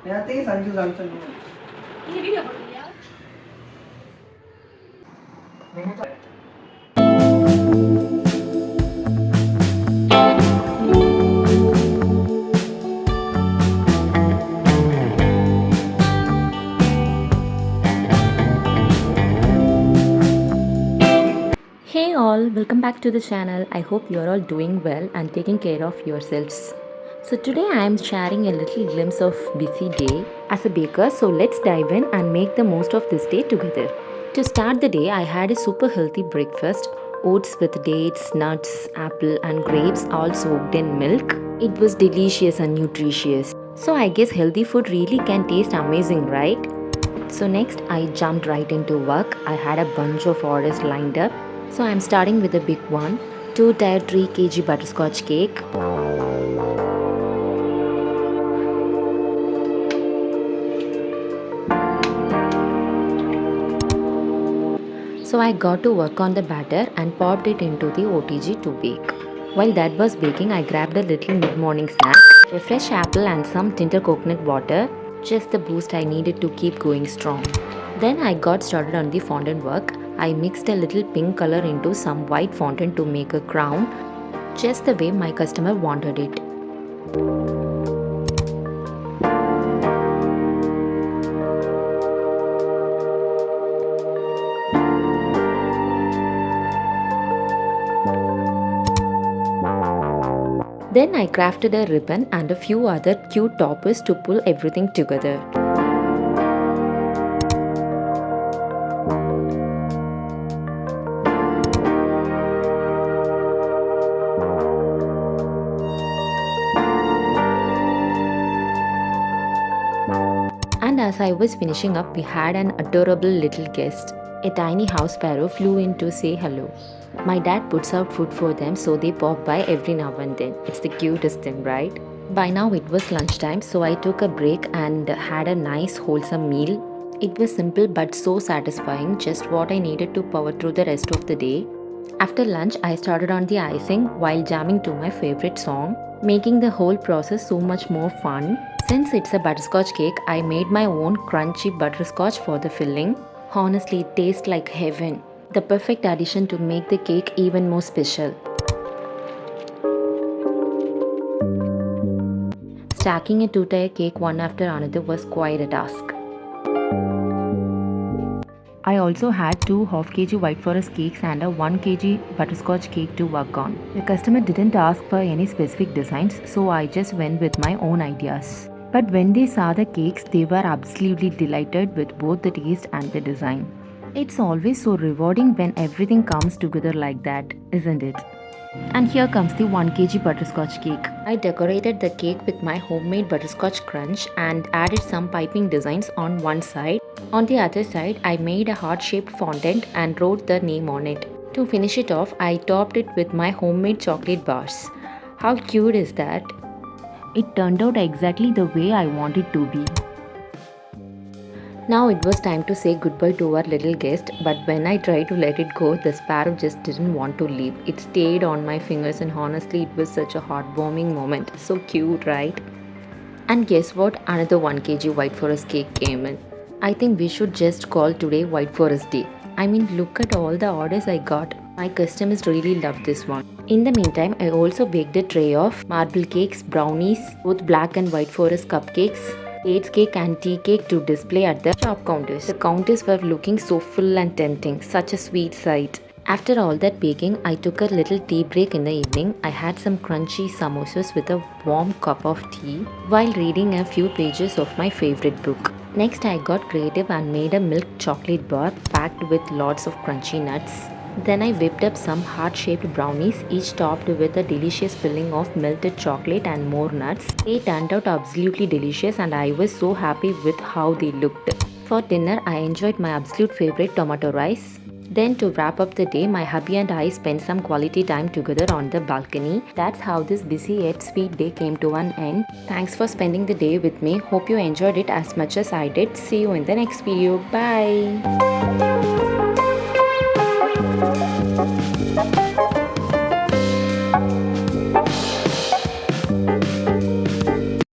நேரத்தையும் Sanju Samson Hey all, welcome back to the channel. I hope you're all doing well and taking care of yourselves. So today I am sharing a little glimpse of busy day as a baker. So let's dive in and make the most of this day together. To start the day, I had a super healthy breakfast. Oats with dates, nuts, apple and grapes all soaked in milk. It was delicious and nutritious. So I guess healthy food really can taste amazing, right? So next I jumped right into work. I had a bunch of orders lined up. So I'm starting with a big one, 2-tier 3 kg butterscotch cake. So I got to work on the batter and popped it into the OTG to bake. While that was baking, I grabbed a little mid-morning snack, a fresh apple and some tender coconut water, just the boost I needed to keep going strong. Then I got started on the fondant work. I mixed a little pink color into some white fondant to make a crown, just the way my customer wanted it. Then I crafted a ribbon and a few other cute toppers to pull everything together. And as I was finishing up, we had an adorable little guest. A tiny house sparrow flew in to say hello. My dad puts out food for them, so they pop by every now and then. It's the cutest thing, right? By now it was lunchtime, so I took a break and had a nice wholesome meal. It was simple but so satisfying, just what I needed to power through the rest of the day. After lunch, I started on the icing while jamming to my favorite song, making the whole process so much more fun. Since it's a butterscotch cake, I made my own crunchy butterscotch for the filling. Honestly, it tastes like heaven. The perfect addition to make the cake even more special. Stacking a 2-tier cake one after another was quite a task. I also had 2 half kg white forest cakes and a 1 kg butterscotch cake to work on. The customer didn't ask for any specific designs, so I just went with my own ideas. But when they saw the cakes, they were absolutely delighted with both the taste and the design. It's always so rewarding when everything comes together like that, isn't it? And here comes the 1 kg butterscotch cake. I decorated the cake with my homemade butterscotch crunch and added some piping designs on one side. On the other side, I made a heart-shaped fondant and wrote the name on it. To finish it off, I topped it with my homemade chocolate bars. How cute is that? It turned out exactly the way I wanted to be. Now it was time to say goodbye to our little guest, but when I tried to let it go, the sparrow just didn't want to leave. It stayed on my fingers and honestly it was such a heartwarming moment. So cute, right? And guess what? Another 1 kg white forest cake came in. I think we should just call today White Forest Day. I mean, look at all the orders I got. My customers really loved this one. In the meantime, I also baked a tray of marble cakes, brownies, both black and white forest cupcakes, dates cake and tea cake to display at the shop counters. The counters were looking so full and tempting, such a sweet sight. After all that baking, I took a little tea break in the evening. I had some crunchy samosas with a warm cup of tea while reading a few pages of my favorite book. Next, I got creative and made a milk chocolate bar packed with lots of crunchy nuts. Then I whipped up some heart-shaped brownies, each topped with a delicious filling of melted chocolate and more nuts. They turned out absolutely delicious and I was so happy with how they looked. For dinner, I enjoyed my absolute favorite tomato rice. Then to wrap up the day, my hubby and I spent some quality time together on the balcony. That's how this busy yet sweet day came to an end. Thanks for spending the day with me. Hope you enjoyed it as much as I did. See you in the next video. Bye.